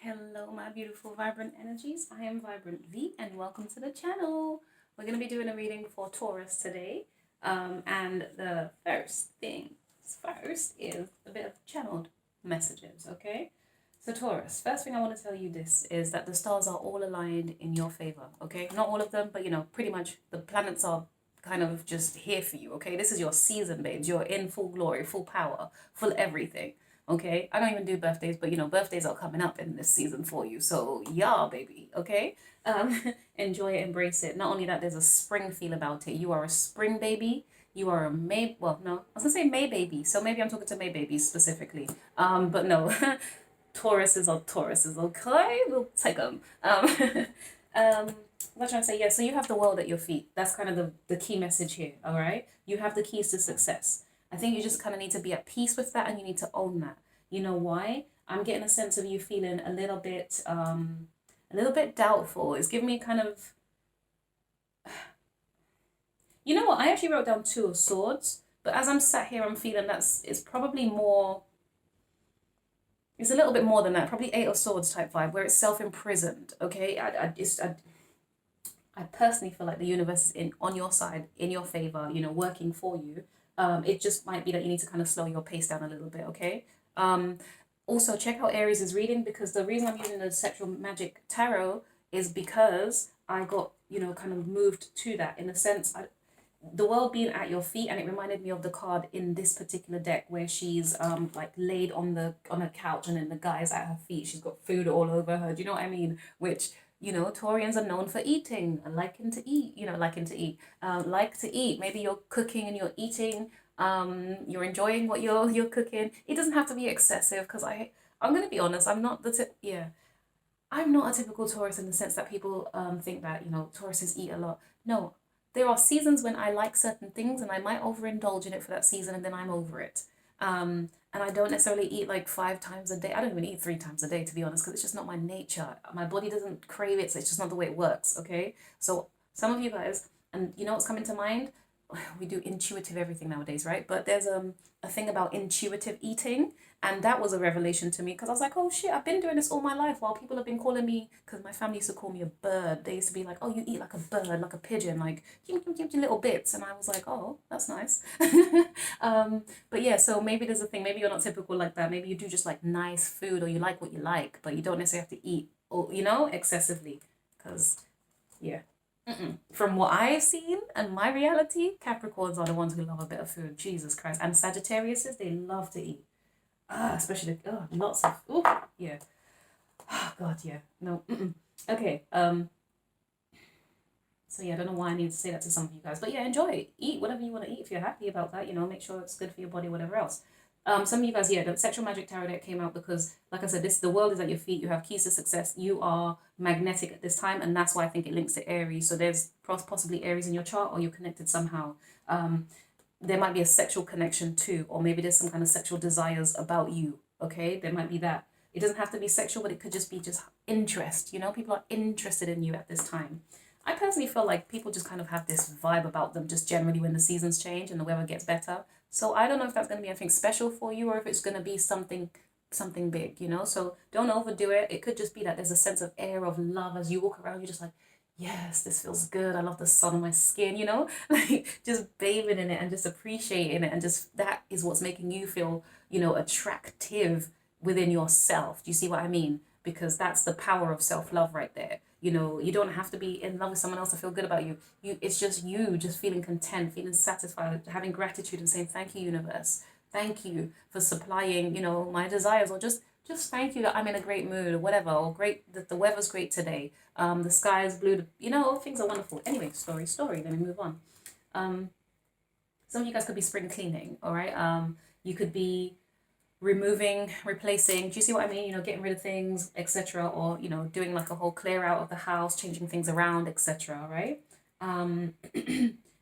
Hello, my beautiful vibrant energies. I am Vibrant V, and welcome to the channel. We're going to be doing a reading for Taurus today. And the first is a bit of channeled messages, okay? So Taurus, first thing I want to tell you this is that the stars are all aligned in your favor, okay? Not all of them, but pretty much the planets are kind of just here for you, okay? This is your season, babes. You're in full glory, full power, full everything. Okay, I don't even do birthdays, but birthdays are coming up in this season for you. So yeah, baby. Okay, enjoy it, embrace it. Not only that, there's a spring feel about it. You are a spring baby. You are a May. Well, no, I was gonna say May baby. So maybe I'm talking to May babies specifically. But no, Tauruses are Tauruses. Okay, we'll take them. What I'm trying to say, yeah. So you have the world at your feet. That's kind of the key message here. All right, you have the keys to success. I think you just kind of need to be at peace with that, and you need to own that. You know why? I'm getting a sense of you feeling a little bit doubtful. It's giving me kind of, you know what? I actually wrote down Two of Swords, but as I'm sat here, I'm feeling it's probably more. It's a little bit more than that. Probably Eight of Swords type vibe, where it's self-imprisoned. Okay, I personally feel like the universe is on your side, in your favor. Working for you. It just might be that you need to kind of slow your pace down a little bit, okay? Also, check out Aries' reading, because the reason I'm using the Sexual Magic Tarot is because I got, kind of moved to that in a sense. The world being at your feet, and it reminded me of the card in this particular deck where she's like laid on a couch, and then the guy's at her feet. She's got food all over her. Do you know what I mean? Which Taurians are known for eating and liking to eat, like to eat. Maybe you're cooking and you're eating, you're enjoying what you're cooking. It doesn't have to be excessive, because I'm going to be honest, I'm not I'm not a typical Taurus in the sense that people think that, Tauruses eat a lot. No, there are seasons when I like certain things and I might overindulge in it for that season, and then I'm over it. And I don't necessarily eat like 5 times a day. I don't even eat 3 times a day, to be honest, because it's just not my nature. My body doesn't crave it, so it's just not the way it works, okay? So some of you guys, and you know what's coming to mind? We do intuitive everything nowadays, right? But there's a thing about intuitive eating, and that was a revelation to me, because I was like, oh shit, I've been doing this all my life, while people have been calling me, because my family used to call me a bird. They used to be like, oh, you eat like a bird, like a pigeon, like you little bits. And I was like, oh, that's nice. But yeah, so maybe there's a thing, maybe you're not typical like that. Maybe you do just like nice food, or you like what you like, but you don't necessarily have to eat, or excessively, because yeah. From what I've seen and my reality, Capricorns are the ones who love a bit of food. Jesus Christ. And Sagittariuses, they love to eat. Especially lots of yeah. Oh God, yeah. No. Okay. So yeah, I don't know why I need to say that to some of you guys, but yeah, enjoy. Eat whatever you want to eat if you're happy about that. Make sure it's good for your body, whatever else. Some of you guys, yeah, the Sexual Magic Tarot deck came out because, like I said, the world is at your feet. You have keys to success. You are magnetic at this time, and that's why I think it links to Aries. So there's possibly Aries in your chart, or you're connected somehow. There might be a sexual connection too, or maybe there's some kind of sexual desires about you. Okay, there might be that. It doesn't have to be sexual, but it could just be interest. People are interested in you at this time. I personally feel like people just kind of have this vibe about them just generally when the seasons change and the weather gets better. So I don't know if that's going to be anything special for you, or if it's going to be something big, So don't overdo it. It could just be that there's a sense of air of love as you walk around. You're just like, yes, this feels good. I love the sun on my skin, like just bathing in it and just appreciating it. And just that is what's making you feel, attractive within yourself. Do you see what I mean? Because that's the power of self-love right there. You don't have to be in love with someone else to feel good about you. It's just you just feeling content, feeling satisfied, having gratitude, and saying, thank you, universe. Thank you for supplying, my desires, or just thank you that I'm in a great mood, or whatever, or great that the weather's great today. The sky is blue, things are wonderful. Anyway, story, let me move on. Some of you guys could be spring cleaning, all right? You could be removing, replacing, do you see what I mean? Getting rid of things, etc. Or, doing like a whole clear out of the house, changing things around, etc. Right?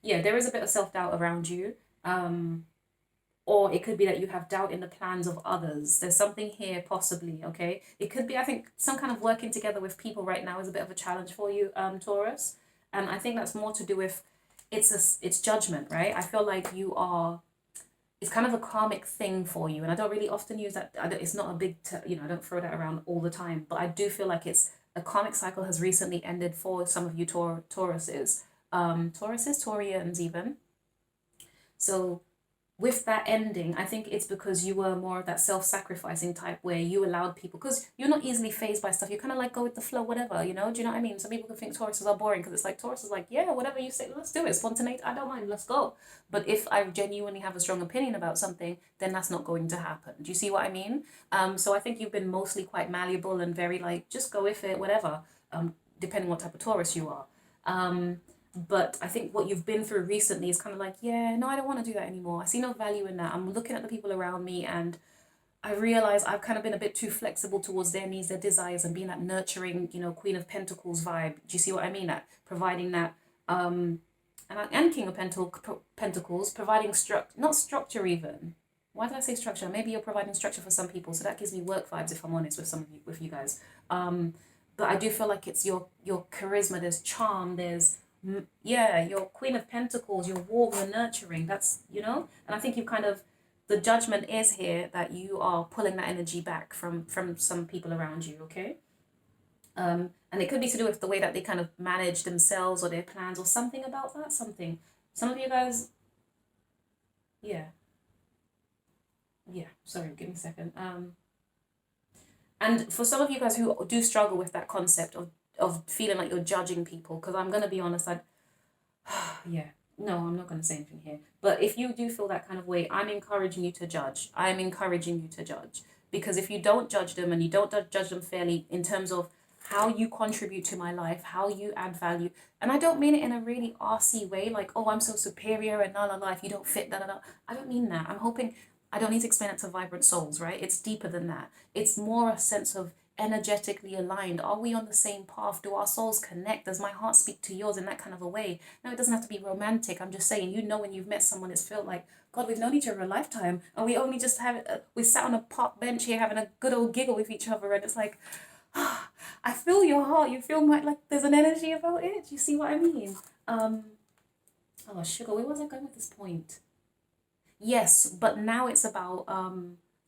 Yeah, there is a bit of self-doubt around you. Or it could be that you have doubt in the plans of others. There's something here possibly, okay? It could be, I think, some kind of working together with people right now is a bit of a challenge for you, Taurus. And I think that's more to do with, it's judgment, right? I feel like you are it's kind of a karmic thing for you, and I don't really often use that. It's not a big, I don't throw that around all the time, but I do feel like it's a karmic cycle has recently ended for some of you Tauruses, Taurians even. So with that ending, I think it's because you were more of that self-sacrificing type where you allowed people, because you're not easily phased by stuff. You kind of like go with the flow, whatever, you know? Do you know what I mean? Some people can think Tauruses are boring because it's like Taurus is like, yeah, whatever you say, let's do it. Spontaneity, I don't mind, let's go. But if I genuinely have a strong opinion about something, then that's not going to happen. Do you see what I mean? So I think you've been mostly quite malleable and very like, just go with it, whatever, depending what type of Taurus you are. But I think what you've been through recently is kind of like, yeah, no, I don't want to do that anymore. I see no value in that. I'm looking at the people around me and I realize I've kind of been a bit too flexible towards their needs, their desires, and being that nurturing, Queen of Pentacles vibe. Do you see what I mean? That providing that, and King of Pentacles, providing not structure even. Why did I say structure? Maybe you're providing structure for some people, so that gives me work vibes if I'm honest with some of you, with you guys. But I do feel like it's your charisma. There's charm. There's your Queen of Pentacles, you're warm, you're nurturing. That's, and I think you kind of, the judgment is here that you are pulling that energy back from some people around you, okay? And it could be to do with the way that they kind of manage themselves or their plans or something about that, something. Some of you guys, yeah, sorry, give me a second. And for some of you guys who do struggle with that concept of feeling like you're judging people, because I'm going to be honest, no, I'm not going to say anything here. But if you do feel that kind of way, I'm encouraging you to judge. I'm encouraging you to judge. Because if you don't judge them and you don't judge them fairly in terms of how you contribute to my life, how you add value, and I don't mean it in a really arsey way, like, oh, I'm so superior and la la la, if you don't fit, da da da. I don't mean that. I'm hoping, I don't need to explain it to vibrant souls, right? It's deeper than that. It's more a sense of energetically aligned. Are we on the same path? Do our souls connect? Does my heart speak to yours in that kind of a way? No, it doesn't have to be romantic. I'm just saying, when you've met someone, it's felt like, God, we've known each other a lifetime, and we only just we sat on a park bench here having a good old giggle with each other, and it's like, I feel your heart. You feel like there's an energy about it. Do you see what I mean? Oh, sugar, where was I going with this point? Yes, but now it's about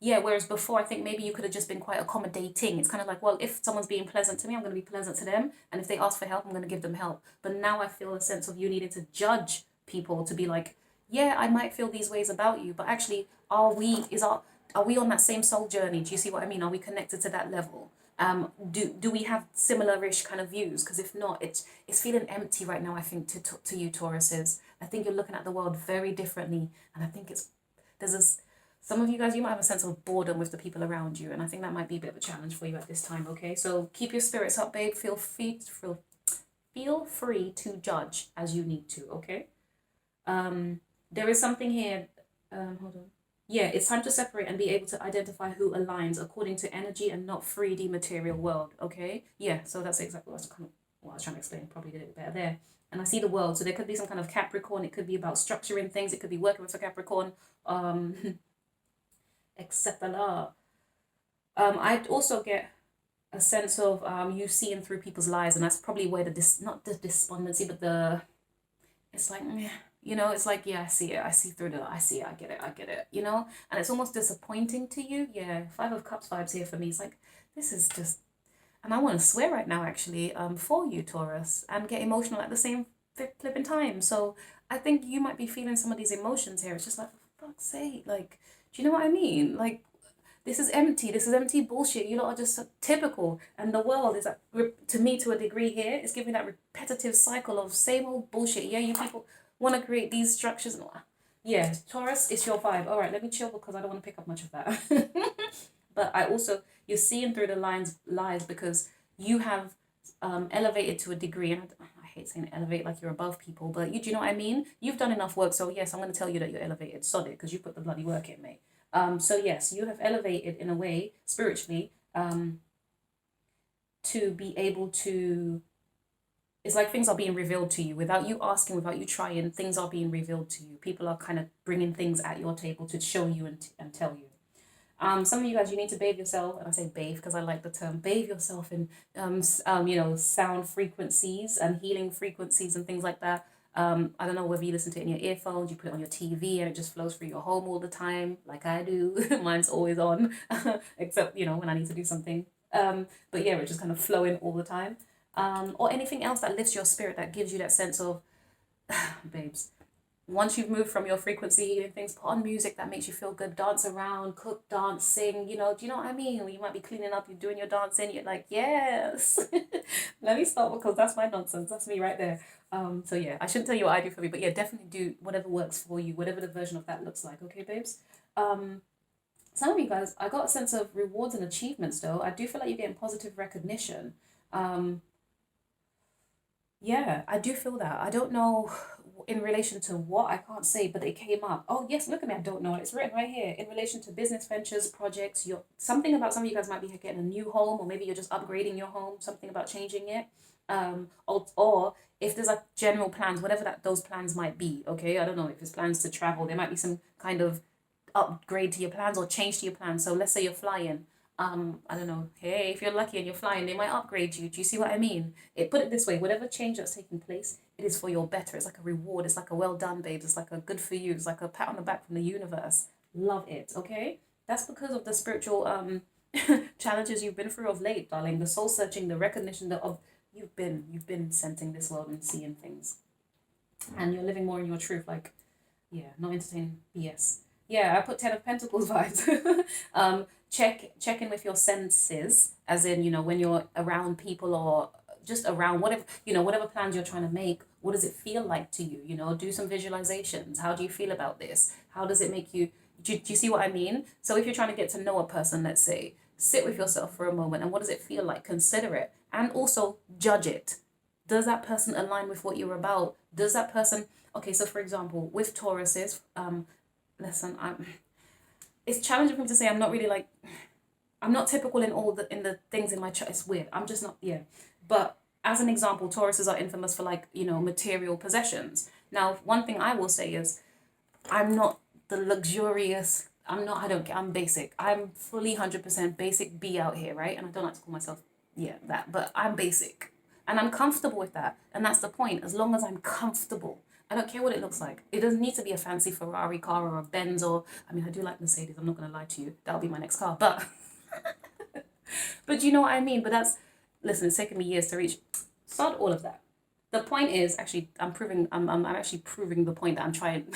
whereas before I think maybe you could have just been quite accommodating. It's kind of like, well, if someone's being pleasant to me, I'm going to be pleasant to them, and if they ask for help, I'm going to give them help. But now I feel a sense of you needing to judge people, to be like, yeah, I might feel these ways about you, but actually, are we on that same soul journey? Do you see what I mean? Are we connected to that level? Do we have similar-ish kind of views? Because if not, it's feeling empty right now, I think, to you Tauruses. I think you're looking at the world very differently, and I think some of you guys, you might have a sense of boredom with the people around you, and I think that might be a bit of a challenge for you at this time, okay? So keep your spirits up, babe. Feel free to judge as you need to, okay? There is something here, hold on. Yeah, it's time to separate and be able to identify who aligns according to energy and not 3D material world, okay? Yeah, so that's exactly what I was trying to explain. Probably did it better there. And I see the world, so there could be some kind of Capricorn. It could be about structuring things. It could be working with a Capricorn, etc. I'd also get a sense of you seeing through people's lives, and that's probably where not the despondency, but it's like, it's like, yeah, I see it, I see it, I get it, and it's almost disappointing to you. Yeah, 5 of Cups vibes here for me. It's like, this is just, and I want to swear right now, actually, for you, Taurus, and get emotional at the same flipping time. So I think you might be feeling some of these emotions here. It's just like, for fuck's sake, like, do you know what I mean? Like, this is empty bullshit. You lot are just so typical. And the world is, to me, to a degree here, it's giving that repetitive cycle of same old bullshit. Yeah, you people want to create these structures. Yeah, Taurus, it's your vibe. All right, let me chill because I don't want to pick up much of that. But you're seeing through the lies because you have elevated to a degree. And I hate saying elevate like you're above people, but do you know what I mean? You've done enough work. So yes, I'm going to tell you that you're elevated. Sod it, because you put the bloody work in, mate. So yes, you have elevated in a way, spiritually, to be able to, it's like things are being revealed to you without you asking, without you trying. Things are being revealed to you. People are kind of bringing things at your table to show you and tell you. Some of you guys, you need to bathe yourself, and I say bathe because I like the term, bathe yourself in, sound frequencies and healing frequencies and things like that. I don't know whether you listen to it in your earphones, you put it on your TV and it just flows through your home all the time, like I do. Mine's always on, except, you know, when I need to do something. But yeah, it's just kind of flowing all the time. Or anything else that lifts your spirit, that gives you that sense of, babes, once you've moved from your frequency and things, put on music that makes you feel good, dance around, cook, dance, sing, you know, do you know what I mean? You might be cleaning up, you're doing your dancing, you're like, yes. Let me stop, because that's my nonsense. That's me right there. So yeah, I shouldn't tell you what I do for me, but yeah, definitely do whatever works for you, whatever the version of that looks like, okay, babes? Some of you guys, I got a sense of rewards and achievements though. I do feel like you're getting positive recognition. Yeah, I do feel that. I don't know in relation to what, I can't say, but it came up. Oh yes, look at me, I don't know. It's written right here. In relation to business ventures, projects, you're something about, some of you guys might be getting a new home, or maybe you're just upgrading your home, something about changing it. Or if there's like general plans, whatever that those plans might be, okay? I don't know if it's plans to travel, there might be some kind of upgrade to your plans or change to your plans. So let's say you're flying. I don't know, hey, if you're lucky and you're flying, they might upgrade you. Do you see what I mean? Put it this way, whatever change that's taking place, it is for your better. It's like a reward. It's like a well done, babes. It's like a good for you. It's like a pat on the back from the universe. Love it, okay? That's because of the spiritual challenges you've been through of late, darling. The soul searching, the recognition of you've been sensing this world and seeing things. And you're living more in your truth, like, yeah, not entertaining BS. Yeah, I put 10 of Pentacles vibes. Check in with your senses, as in, you know, when you're around people or just around whatever, you know, whatever plans you're trying to make, what does it feel like to you? You know, do some visualizations. How do you feel about this? How does it make you, do you see what I mean? So if you're trying to get to know a person, let's say, sit with yourself for a moment and what does it feel like? Consider it. And also judge it. Does that person align with what you're about? Does that person, okay, so for example, with Tauruses, listen, it's challenging for me to say. I'm not really like, I'm not typical in the things in my chart. It's weird. I'm just not, yeah. But as an example, Tauruses are infamous for, like, you know, material possessions. Now, one thing I will say is, I'm not the luxurious, I'm basic. I'm fully 100% basic B out here, right? And I don't like to call myself, yeah, that, but I'm basic. And I'm comfortable with that. And that's the point. As long as I'm comfortable, I don't care what it looks like. It doesn't need to be a fancy Ferrari car or a Benz, or, I mean, I do like Mercedes. I'm not going to lie to you. That'll be my next car. But you know what I mean? But that's, listen, it's taken me years to reach. Sod all of that. The point is, actually, I'm actually proving the point that I'm trying.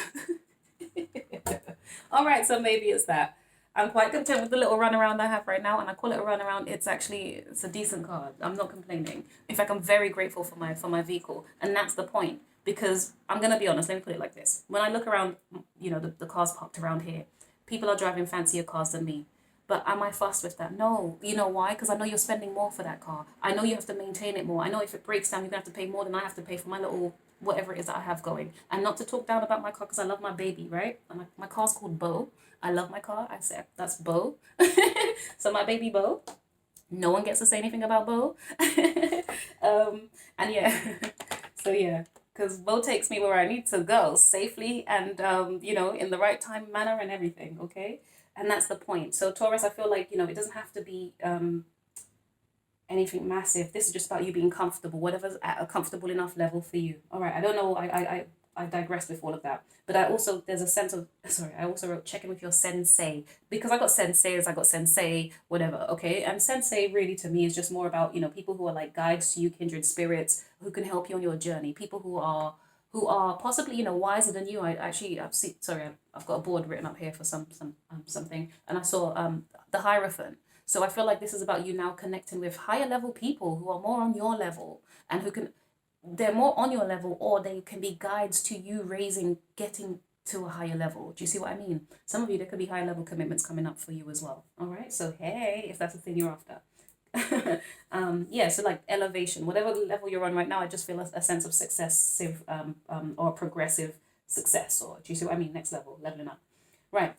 All right, so maybe it's that. I'm quite content with the little runaround I have right now, and I call it a runaround. It's a decent card. I'm not complaining. In fact, I'm very grateful for my vehicle, and that's the point. Because I'm gonna be honest, let me put it like this: when I look around, you know, the cars parked around here, people are driving fancier cars than me. But am I fussed with that? No. You know why? Because I know you're spending more for that car. I know you have to maintain it more. I know if it breaks down, you're gonna have to pay more than I have to pay for my little whatever it is that I have going. And not to talk down about my car, because I love my baby, right? And my car's called Bo. I love my car. I said that's Bo. So my baby Bo. No one gets to say anything about Bo. And yeah. So yeah. Because Bo takes me where I need to go safely and, you know, in the right time, manner, and everything, okay? And that's the point. So Taurus, I feel like, you know, it doesn't have to be anything massive. This is just about you being comfortable, whatever's at a comfortable enough level for you. All right, I don't know, I digressed with all of that. But I also, there's a sense of, sorry, I also wrote check in with your sensei. Because I got senseis, I got sensei, whatever, okay? And sensei really to me is just more about, you know, people who are like guides to you, kindred spirits, who can help you on your journey. People who are possibly, you know, wiser than you. I've got a board written up here for something, and I saw the Hierophant. So I feel like this is about you now connecting with higher level people who are more on your level and who can, they're more on your level, or they can be guides to you getting to a higher level. Do you see what I mean? Some of you, there could be higher level commitments coming up for you as well. All right. So, hey, if that's the thing you're after. Yeah, so like elevation, whatever level you're on right now, I just feel a sense of successive or progressive success, or do you see what I mean? Next level, leveling up. Right.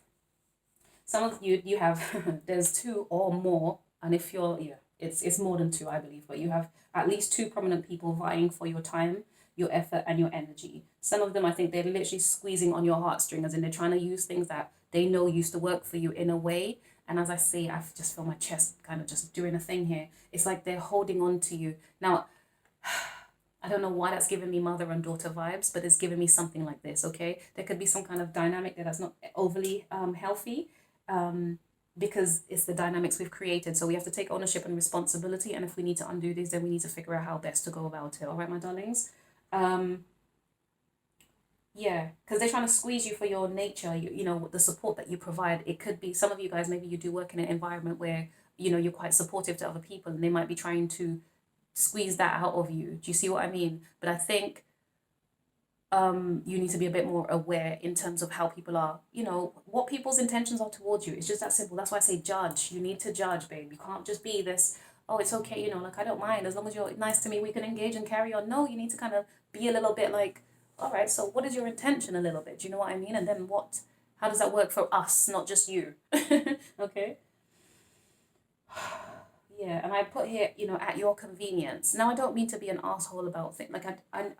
Some of you have there's two or more, and if you're, yeah, it's more than two, I believe, but you have at least two prominent people vying for your time, your effort, and your energy. Some of them, I think they're literally squeezing on your heartstrings, as in they're trying to use things that they know used to work for you in a way. And as I say, I just feel my chest kind of just doing a thing here. It's like they're holding on to you. Now, I I don't know why that's giving me mother and daughter vibes, but it's giving me something like this, okay? There could be some kind of dynamic there that's not overly healthy, because it's the dynamics we've created. So we have to take ownership and responsibility. And if we need to undo this, then we need to figure out how best to go about it. All right, my darlings? Yeah, because they're trying to squeeze you for your nature, you know, the support that you provide. It could be some of you guys, maybe you do work in an environment where, you know, you're quite supportive to other people, and they might be trying to squeeze that out of you. Do you see what I mean? But I think you need to be a bit more aware in terms of how people are, you know, what people's intentions are towards you. It's just that simple. That's why I say judge. You need to judge, babe. You can't just be this, oh, it's okay, you know, like I don't mind. As long as you're nice to me, we can engage and carry on. No, you need to kind of be a little bit like, all right, so what is your intention a little bit? Do you know what I mean? And then how does that work for us, not just you? Okay. Yeah, and I put here, you know, at your convenience. Now, I don't mean to be an asshole about things. Like, I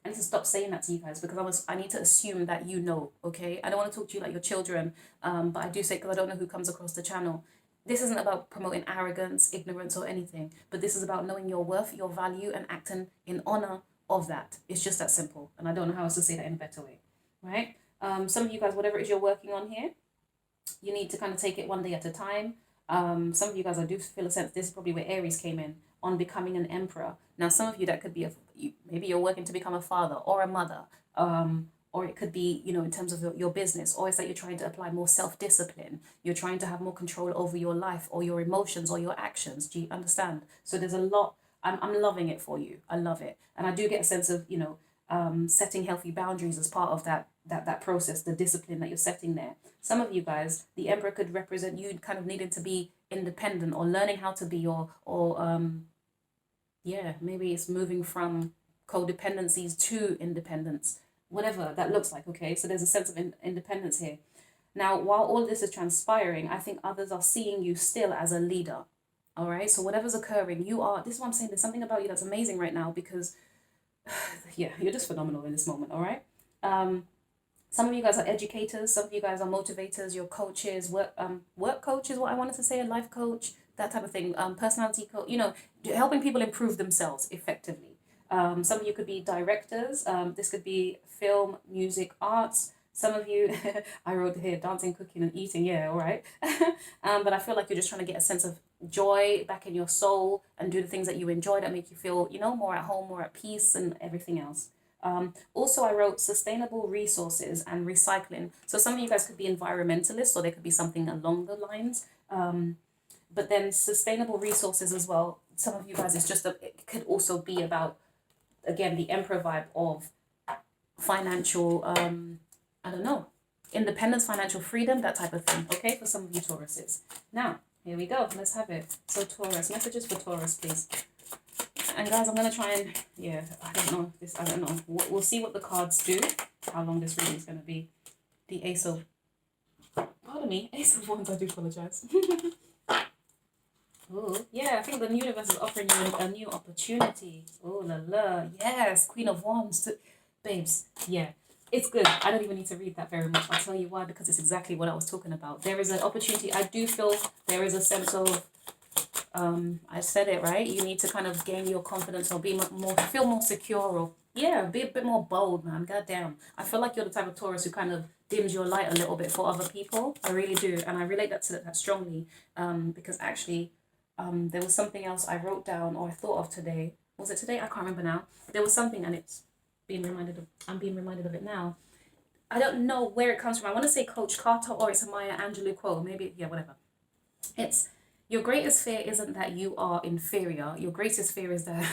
need to stop saying that to you guys, because I need to assume that you know, okay? I don't want to talk to you like your children, but I do say, because I don't know who comes across the channel. This isn't about promoting arrogance, ignorance, or anything, but this is about knowing your worth, your value, and acting in honor of that. It's just that simple, and I don't know how else to say that in a better way, right? Some of you guys, whatever it is you're working on here, you need to kind of take it one day at a time. Some of you guys, I do feel a sense, this is probably where Aries came in, on becoming an emperor. Now, some of you, that could be, maybe you're working to become a father or a mother, or it could be, you know, in terms of your business, or it's that you're trying to apply more self-discipline. You're trying to have more control over your life or your emotions or your actions. Do you understand? So there's a lot. I'm loving it for you. I love it. And I do get a sense of, you know, setting healthy boundaries as part of that process, the discipline that you're setting there. Some of you guys, the emperor could represent you kind of needing to be independent, or learning how to be, yeah, maybe it's moving from codependencies to independence, whatever that looks like, okay? So there's a sense of independence here. Now, while all this is transpiring, I think others are seeing you still as a leader, all right? So whatever's occurring, this is what I'm saying, there's something about you that's amazing right now, because, yeah, you're just phenomenal in this moment, all right? Some of you guys are educators, some of you guys are motivators, you're coaches, work coach is what I wanted to say, a life coach, that type of thing, personality coach, you know, helping people improve themselves effectively. Some of you could be directors, this could be film, music, arts. Some of you, I wrote here, dancing, cooking, and eating, yeah, all right. But I feel like you're just trying to get a sense of joy back in your soul and do the things that you enjoy that make you feel, you know, more at home, more at peace, and everything else. Also, I wrote sustainable resources and recycling. So some of you guys could be environmentalists, or there could be something along the lines. But then sustainable resources as well. Some of you guys, it could also be about, again, the emperor vibe of financial, I don't know, independence, financial freedom, that type of thing. Okay, for some of you Tauruses. Now, here we go. Let's have it. So Taurus, messages for Taurus, please. And guys, I'm going to try and, yeah, I don't know. We'll see what the cards do, how long this reading is going to be. The Ace of Wands, I do apologize. Oh, yeah, I think the universe is offering you a new opportunity. Oh, la la. Yes, Queen of Wands. Babes, yeah, it's good. I don't even need to read that very much. I'll tell you why, because it's exactly what I was talking about. There is an opportunity. I do feel there is a sense of, I said it right. You need to kind of gain your confidence, or feel more secure, or yeah, be a bit more bold, man. Goddamn, I feel like you're the type of Taurus who kind of dims your light a little bit for other people. I really do, and I relate that to that strongly. Because actually, there was something else I wrote down or I thought of today. Was it today? I can't remember now. There was something, and I'm being reminded of it now. I don't know where it comes from. I want to say Coach Carter, or it's a Maya Angelou quote. Maybe, yeah, whatever. It's, your greatest fear isn't that you are inferior. Your greatest fear is that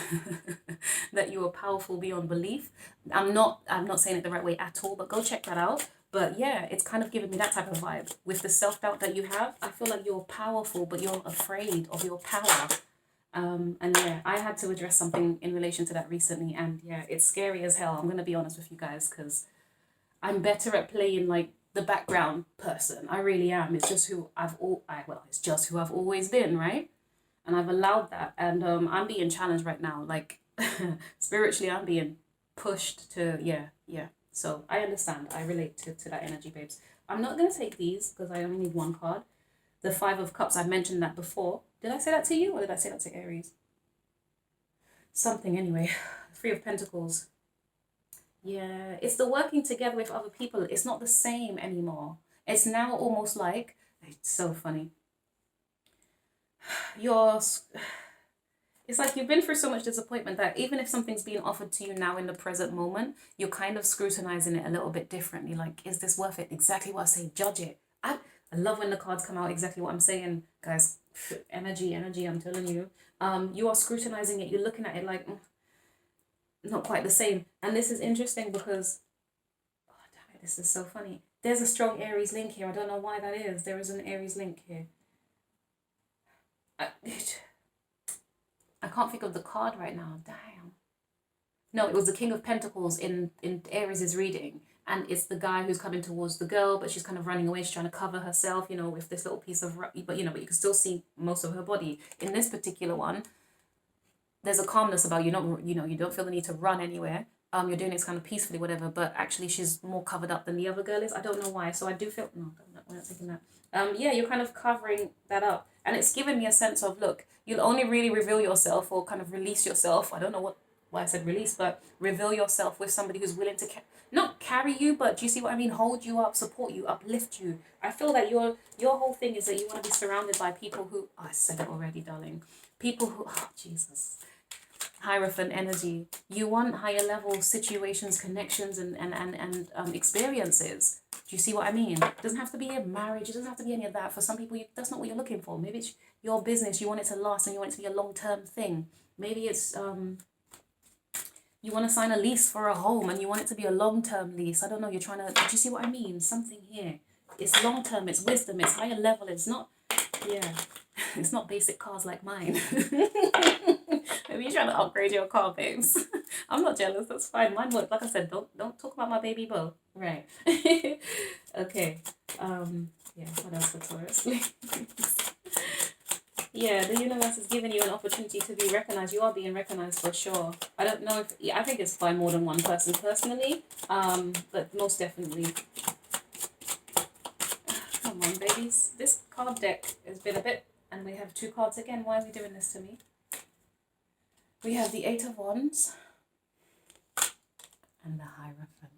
that you are powerful beyond belief. I'm not saying it the right way at all, but go check that out. But yeah, it's kind of giving me that type of vibe. With the self-doubt that you have, I feel like you're powerful, but you're afraid of your power. And yeah, I had to address something in relation to that recently, and yeah, it's scary as hell. I'm gonna be honest with you guys, because I'm better at playing like the background person. I really am. It's just who it's just who I've always been, right? And I've allowed that, and I'm being challenged right now. Like spiritually, I'm being pushed to yeah. So I understand. I relate to that energy, babes. I'm not gonna take these because I only need one card. The Five of Cups. I mentioned that before. Did I say that to you, or did I say that to Aries? Something anyway. Three of Pentacles. Yeah, it's the working together with other people. It's not the same anymore. It's now almost like, it's so funny. It's like you've been through so much disappointment that even if something's being offered to you now in the present moment, you're kind of scrutinizing it a little bit differently. Like, is this worth it? Exactly what I say, judge it. I love when the cards come out exactly what I'm saying, guys. Energy, I'm telling you. You are scrutinizing it. You're looking at it like, not quite the same. And this is interesting because, oh, damn it, this is so funny. There's a strong Aries link here. I don't know why that is. There is an Aries link here. I can't think of the card right now. Damn. No, it was the King of Pentacles in Aries' reading. And it's the guy who's coming towards the girl, but she's kind of running away. She's trying to cover herself, you know, with this little piece of, but but you can still see most of her body. In this particular one, there's a calmness about you, not, you don't feel the need to run anywhere. You're doing this kind of peacefully, whatever, but actually she's more covered up than the other girl is. I don't know why. So I do feel, no, we're not taking that. Yeah, you're kind of covering that up. And it's given me a sense of, look, you'll only really reveal yourself or kind of release yourself. I don't know why I said release, but reveal yourself with somebody who's willing to, not carry you, but do you see what I mean? Hold you up, support you, uplift you. I feel that your whole thing is that you want to be surrounded by people who, oh, I said it already, darling. People who, oh, Jesus. Hierophant energy. You want higher level situations, connections, and experiences. Do you see what I mean? It doesn't have to be a marriage. It doesn't have to be any of that. For some people, that's not what you're looking for. Maybe it's your business. You want it to last and you want it to be a long-term thing. Maybe it's you want to sign a lease for a home and you want it to be a long-term lease. I don't know. You're trying to, do you see what I mean? Something here. It's long-term. It's wisdom. It's higher level. It's not, yeah. It's not basic cars like mine. Maybe you're trying to upgrade your car, babes. I'm not jealous. That's fine. Mine works. Like I said, don't talk about my baby beau. Right. Okay. Yeah. What else for Taurus? Yeah, the universe is giving you an opportunity to be recognized. You are being recognized for sure. I don't know if, yeah, I think it's by more than one person personally. But most definitely. Come on, babies. This card deck has been a bit, and we have two cards again. Why are we doing this to me? We have the Eight of Wands and the Hierophant.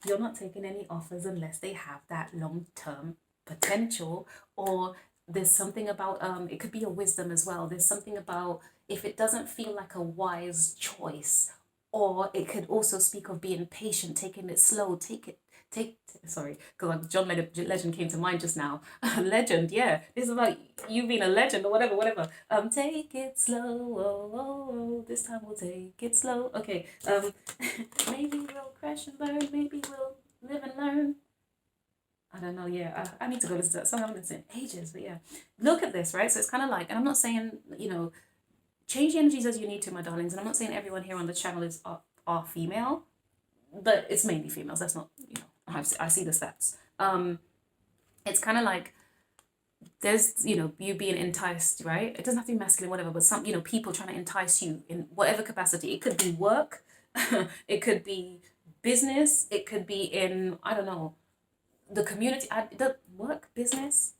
You're not taking any offers unless they have that long-term potential, or there's something about, it could be a wisdom as well. There's something about if it doesn't feel like a wise choice, or it could also speak of being patient, taking it slow, sorry, because John Legend came to mind just now. Legend, yeah. This is about you being a legend or whatever. Take it slow, oh, this time we'll take it slow. Okay, maybe we'll crash and burn, maybe we'll live and learn. I don't know, yeah. I need to go listen to that song. I haven't listened in ages, but yeah. Look at this, right? So it's kind of like, and I'm not saying, change the energies as you need to, my darlings. And I'm not saying everyone here on the channel are female, but it's mainly females. That's not, I see the stats. It's kind of like there's, you being enticed, right? It doesn't have to be masculine, whatever, but some, people trying to entice you in whatever capacity. It could be work. It could be business. It could be in, I don't know, the community, the work, business,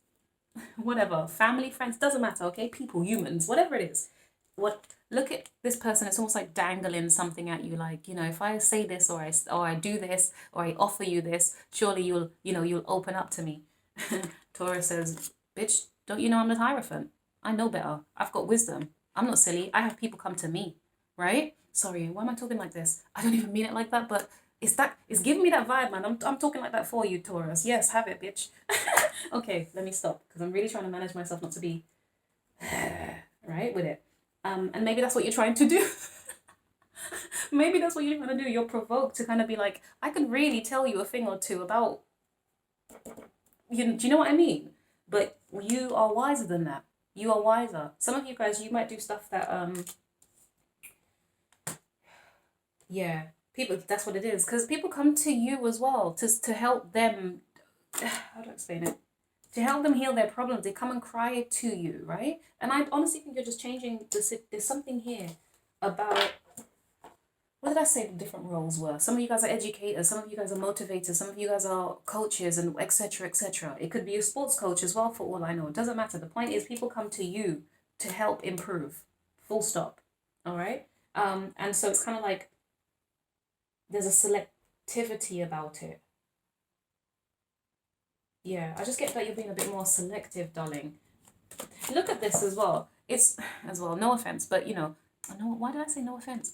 whatever, family, friends, doesn't matter, okay? People, humans, whatever it is. Look at this person, it's almost like dangling something at you, like, if I say this or I do this or I offer you this, surely you'll open up to me. Taurus says, bitch, don't you know I'm the Hierophant? I know better. I've got wisdom. I'm not silly. I have people come to me, right? Sorry, why am I talking like this? I don't even mean it like that, but it's giving me that vibe, man. I'm talking like that for you, Taurus. Yes, have it, bitch. Okay, let me stop, because I'm really trying to manage myself not to be right with it. And maybe that's what you're trying to do. Maybe that's what you're trying to do. You're provoked to kind of be like, I could really tell you a thing or two about, do you know what I mean? But you are wiser than that. You are wiser. Some of you guys, you might do stuff that, yeah, people, that's what it is. Because people come to you as well to help them, how do I explain it? To help them heal their problems. They come and cry it to you, right? And I honestly think you're just changing there's something here about, what did I say the different roles were? Some of you guys are educators, some of you guys are motivators, some of you guys are coaches, and etc, etc. It could be a sports coach as well, for all I know. It doesn't matter. The point is, people come to you to help improve. Full stop. All right? And so it's kind of like there's a selectivity about it. Yeah, I just get that you're being a bit more selective, darling. Look at this as well. It's, as well, no offense, but you know, why did I say no offense?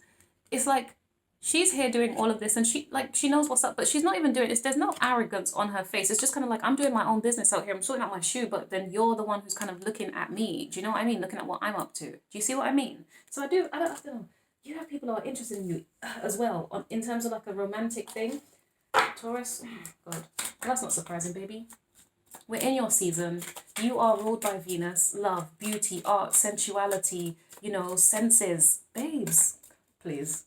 It's like she's here doing all of this and she knows what's up, but she's not even doing it. There's no arrogance on her face. It's just kind of like, I'm doing my own business out here. I'm sorting out my shoe, but then you're the one who's kind of looking at me. Do you know what I mean? Looking at what I'm up to. Do you see what I mean? So I don't know. You have people who are interested in you as well in terms of like a romantic thing. Taurus, God, that's not surprising, baby. We're in your season. You are ruled by Venus. Love, beauty, art, sensuality, you know, senses. Babes, please.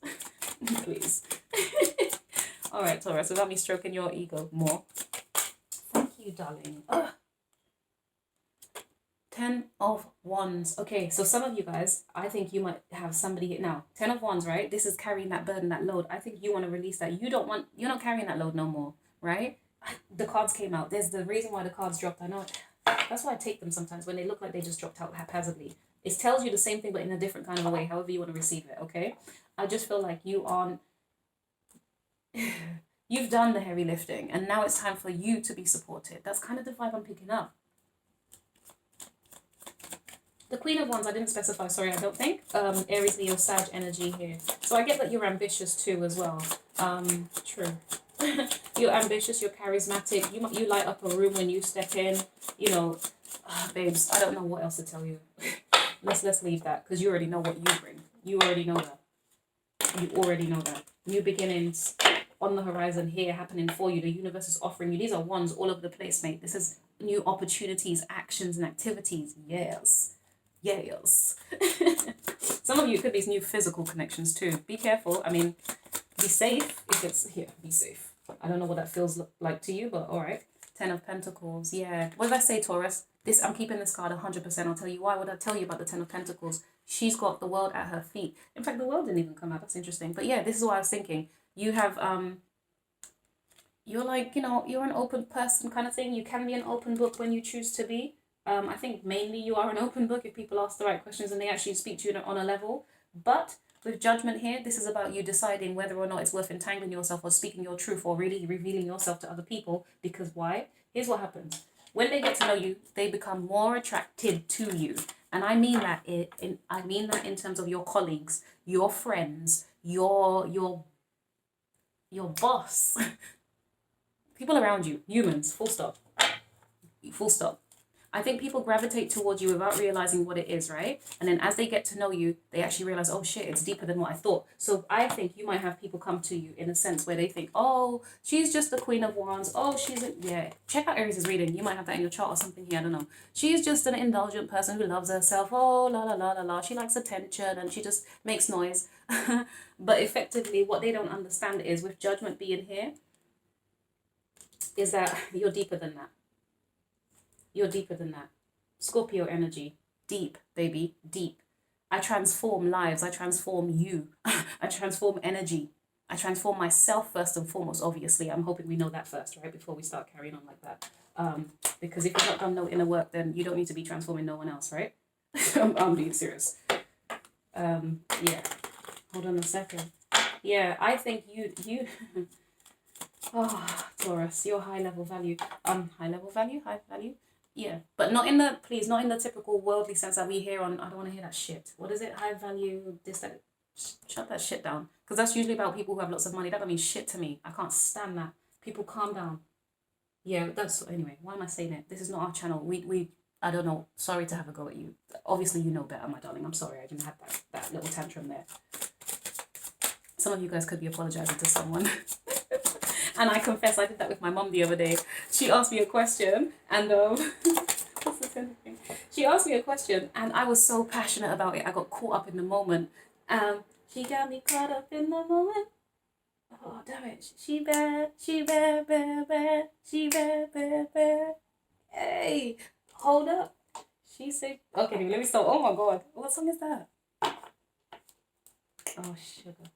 Please. All right, Taurus, without me stroking your ego more. Thank you, darling. Ugh. 10 of Wands. Okay, so some of you guys, I think you might have somebody now. 10 of Wands, right? This is carrying that burden, that load. I think you want to release that. You're not carrying that load no more, right? The cards came out. There's the reason why the cards dropped. I know. That's why I take them sometimes when they look like they just dropped out haphazardly. It tells you the same thing, but in a different kind of a way, however you want to receive it, okay? I just feel like you aren't... You've done the heavy lifting, and now it's time for you to be supported. That's kind of the vibe I'm picking up. The Queen of Wands, I didn't specify, sorry, I don't think. Aries, Leo, Sag energy here. So I get that you're ambitious too as well. True. You're ambitious, you're charismatic. You light up a room when you step in. You know, babes, I don't know what else to tell you. Let's leave that, because you already know what you bring. You already know that. You already know that. New beginnings on the horizon here happening for you. The universe is offering you. These are wands all over the place, mate. This is new opportunities, actions, and activities. Yes. Yes. Some of you could be new physical connections too. Be careful. I mean, be safe if it's here. Be safe. I don't know what that feels like to you, but all right. 10 of Pentacles. Yeah. What did I say, Taurus? I'm keeping this card 100%. I'll tell you why. Would I tell you about the 10 of Pentacles? She's got the world at her feet. In fact, the world didn't even come out. That's interesting. But yeah, this is what I was thinking. You have you're like, you know, you're an open person kind of thing. You can be an open book when you choose to be. I think mainly you are an open book if people ask the right questions and they actually speak to you on a level. But with judgment here, this is about you deciding whether or not it's worth entangling yourself or speaking your truth or really revealing yourself to other people. Because why? Here's what happens. When they get to know you, they become more attracted to you. And I mean that in terms of your colleagues, your friends, your boss, people around you, humans, full stop. Full stop. I think people gravitate towards you without realizing what it is, right? And then as they get to know you, they actually realize, oh shit, it's deeper than what I thought. So I think you might have people come to you in a sense where they think, oh, she's just the Queen of Wands. Oh, yeah. Check out Aries' reading. You might have that in your chart or something here. I don't know. She's just an indulgent person who loves herself. Oh, la, la, la, la, la. She likes attention and she just makes noise. But effectively, what they don't understand is with judgment being here, is that you're deeper than that. You're deeper than that. Scorpio energy. Deep, baby. Deep. I transform lives. I transform you. I transform energy. I transform myself first and foremost, obviously. I'm hoping we know that first, right? Before we start carrying on like that. Because if you've not done no inner work, then you don't need to be transforming no one else, right? I'm being serious. Yeah. Hold on a second. Yeah, I think you... Oh, Taurus, your high level value. High value? Yeah, but not in the typical worldly sense that we hear on, I don't want to hear that shit. What is it? High value, this, that. Shut that shit down. Because that's usually about people who have lots of money. That don't mean shit to me. I can't stand that. People calm down. Yeah, anyway, why am I saying it? This is not our channel. We I don't know. Sorry to have a go at you. Obviously, you know better, my darling. I'm sorry I didn't have that little tantrum there. Some of you guys could be apologizing to someone. And I confess, I did that with my mum the other day. She asked me a question, and what's the thing? She asked me a question, and I was so passionate about it. I got caught up in the moment. She got me caught up in the moment. Oh damn it! She bad, bad, bad. She bad, bad. Hey, hold up. She said, okay, let me stop. Oh my god, what song is that? Oh sugar,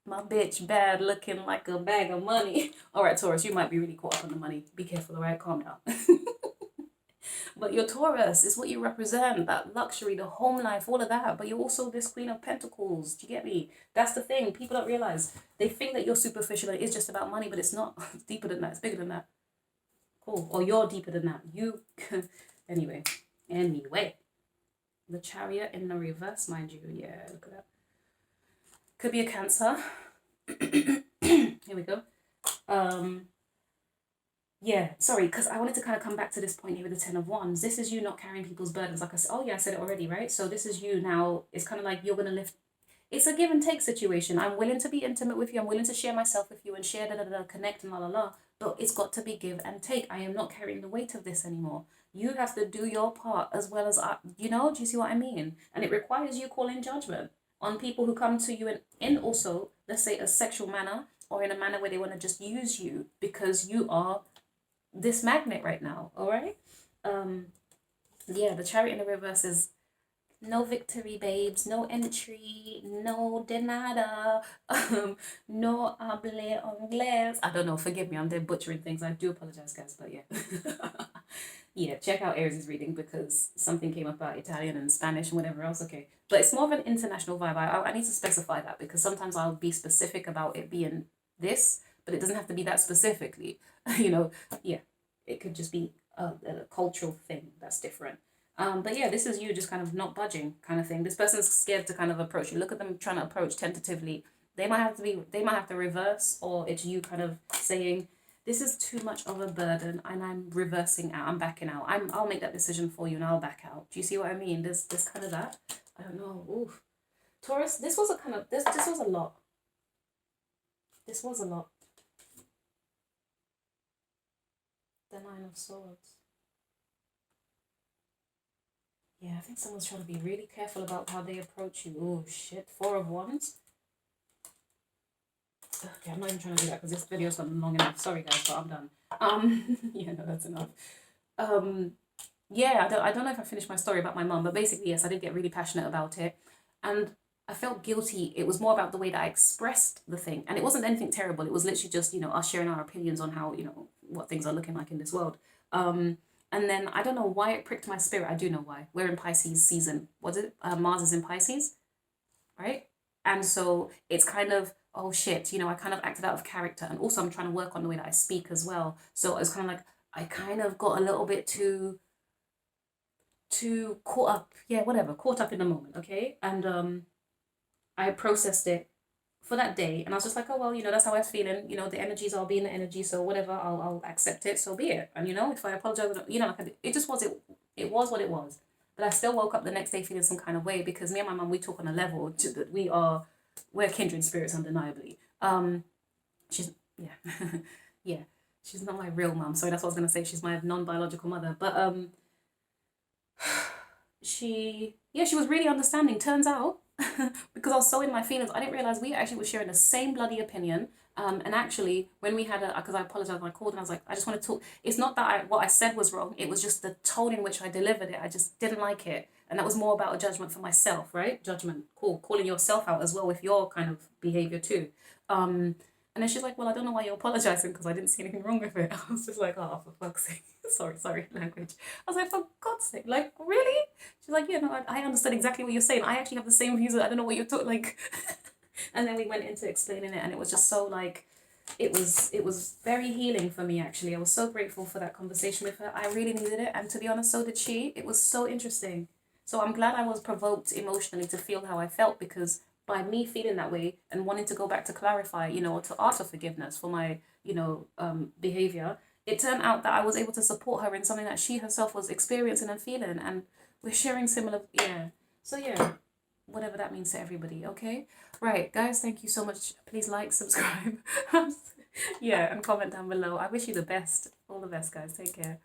my bitch bad looking like a bag of money. All right, Taurus, you might be really caught up on the money. Be careful, all right? Calm down. But your Taurus is what you represent, that luxury, the home life, all of that. But you're also this Queen of Pentacles. Do you get me? That's the thing. People don't realize. They think that you're superficial and it's just about money, but it's not. It's deeper than that. It's bigger than that. Cool. Or you're deeper than that. You. Anyway. The Chariot in the reverse, mind you. Yeah, look at that. Could be a Cancer. Here we go. Yeah, sorry, because I wanted to kind of come back to this point here with the Ten of Wands. This is you not carrying people's burdens. Like I said, oh yeah, I said it already, right? So this is you now. It's kind of like you're going to lift. It's a give and take situation. I'm willing to be intimate with you. I'm willing to share myself with you and share, connect and la la la. But it's got to be give and take. I am not carrying the weight of this anymore. You have to do your part as well as I, do you see what I mean? And it requires you calling judgment on people who come to you in also, let's say, a sexual manner or in a manner where they want to just use you because you are this magnet right now, all right? Yeah, the Chariot in the reverse is no victory, babes, no entry, no de nada, no hable anglais. I don't know, forgive me, I'm there butchering things. I do apologize, guys, but yeah. Yeah, check out Aries' reading because something came up about Italian and Spanish and whatever else, okay. But it's more of an international vibe. I need to specify that because sometimes I'll be specific about it being this, but it doesn't have to be that specifically. Yeah, it could just be a cultural thing that's different. But yeah, this is you just kind of not budging kind of thing. This person's scared to kind of approach you. Look at them trying to approach tentatively. They might have to reverse, or it's you kind of saying, this is too much of a burden and I'm reversing out. I'm backing out. I'll make that decision for you and I'll back out. Do you see what I mean? There's kind of that. I don't know. Oof. Taurus, this was a kind of, this was a lot. This was a lot. The Nine of Swords. Yeah, I think someone's trying to be really careful about how they approach you. Oh, shit. Four of Wands. Okay, I'm not even trying to do that because this video's not long enough. Sorry, guys, but I'm done. Yeah, no, that's enough. Yeah, I don't know if I finished my story about my mum, but basically, yes, I did get really passionate about it. And I felt guilty. It was more about the way that I expressed the thing. And it wasn't anything terrible. It was literally just, us sharing our opinions on how, what things are looking like in this world. And then I don't know why it pricked my spirit. I do know why. We're in Pisces season. Was it? Mars is in Pisces, right? And so it's kind of, oh shit, I kind of acted out of character. And also I'm trying to work on the way that I speak as well. So it's kind of like, I kind of got a little bit too caught up. Yeah, whatever. Caught up in the moment, okay? And I processed it for that day. And I was just like, oh, well, that's how I was feeling. The energies, I'll be in the energy. So whatever, I'll accept it. So be it. And, if I apologize, it just was, it was what it was. But I still woke up the next day feeling some kind of way because me and my mum, we talk on a level that we're kindred spirits undeniably. She's, yeah, yeah, she's not my real mum. Sorry, that's what I was going to say. She's my non-biological mother. But she was really understanding. Turns out, because I was so in my feelings, I didn't realize we actually were sharing the same bloody opinion. And actually, when we had because I apologized when I called and I was like, I just want to talk. It's not that what I said was wrong. It was just the tone in which I delivered it. I just didn't like it. And that was more about a judgment for myself, right? Judgment, cool. Calling yourself out as well with your kind of behavior too. And then she's like, well, I don't know why you're apologizing because I didn't see anything wrong with it. I was just like, oh, for fuck's sake. sorry, language. I was like, for God's sake, like, really? She's like, yeah, no, I understand exactly what you're saying. I actually have the same views. I don't know what you're talking, like. And then we went into explaining it and it was just so like, it was very healing for me, actually. I was so grateful for that conversation with her. I really needed it. And to be honest, so did she. It was so interesting. So I'm glad I was provoked emotionally to feel how I felt because by me feeling that way and wanting to go back to clarify, or to ask for forgiveness for my, behavior, it turned out that I was able to support her in something that she herself was experiencing and feeling. And we're sharing similar, yeah. So yeah, whatever that means to everybody, okay? Right, guys, thank you so much. Please like, subscribe. Yeah, and comment down below. I wish you the best. All the best, guys. Take care.